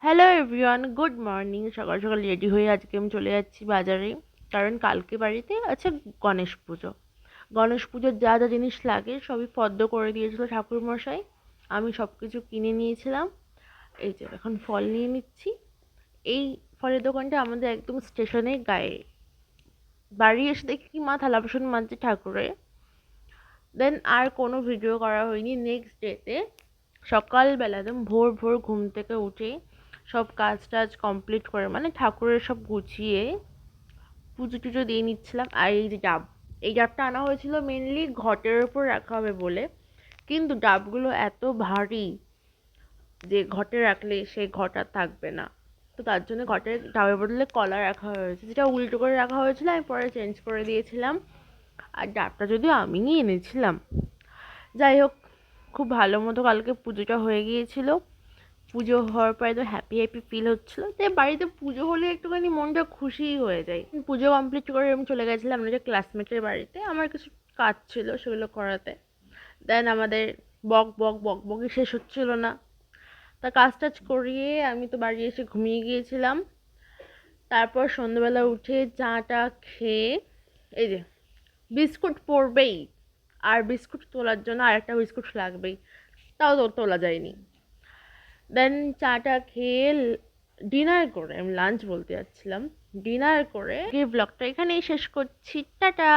Hello everyone, good morning. সকাল সকাল ready হয়ে আজকে আমি চলে যাচ্ছি বাজারে, কারণ কালকে বাড়িতে আছে গণেশ পুজো। গণেশ পুজোর যা যা জিনিস লাগে সবই ফর্দ করে দিয়েছিল ঠাকুরমশাই। আমি সব কিছু কিনে নিয়েছিলাম। এই যে এখন ফল নিয়ে নিচ্ছি। এই ফলের দোকানটা আমাদের একদম স্টেশনের গায়ে। বাড়ি এসে দেখি কি মা থালা বাসন মাজছে ঠাকুরে। দেন আর কোনো ভিডিও করা হয়নি। নেক্সট ডেতে সকালবেলা একদম ভোর ভোর ঘুম থেকে উঠে সব কাজ টাজ কমপ্লিট করে, মানে ঠাকুরের সব গুছিয়ে পুজো টুজো দিয়ে নিচ্ছিলাম। আর এই যে ডাব, এই ডাবটা আনা হয়েছিল মেনলি ঘটের ওপর রাখা হবে বলে, কিন্তু ডাবগুলো এত ভারী যে ঘটে রাখলে সেই ঘট আর থাকবে না। তো তার জন্য ঘটের ডাবের বদলে কলা রাখা হয়েছে, যেটা উল্টো করে রাখা হয়েছিল, আমি পরে চেঞ্জ করে দিয়েছিলাম। আর ডাবটা যদিও আমিই এনেছিলাম। যাই হোক, খুব ভালো মতো কালকে পুজোটা হয়ে গিয়েছিল। পুজো হওয়ার পরে তো হ্যাপি হ্যাপি ফিল হচ্ছিলো, তাই বাড়িতে পুজো হলে একটুখানি মনটা খুশিই হয়ে যায়। পুজো কমপ্লিট করে আমি চলে গেছিলাম আমাদের ক্লাসমেটের বাড়িতে, আমার কিছু কাজ ছিল সেগুলো করাতে। দেন আমাদের বক বক বক বকই শেষ হচ্ছিল না। তা কাজ টাজ করিয়ে আমি তো বাড়ি এসে ঘুমিয়ে গিয়েছিলাম। তারপর সন্ধ্যেবেলা উঠে চাটা খেয়ে, এই যে বিস্কুট পড়বেই, আর বিস্কুট তোলার জন্য আরেকটা বিস্কুট লাগবেই, তাও তো তোলা যায়নি। দেন চাটা খেয়ে ডিনার করে, আমি লাঞ্চ বলতে যাচ্ছিলাম, ডিনার করে এই ব্লগটা এখানেই শেষ করছি। টাটা।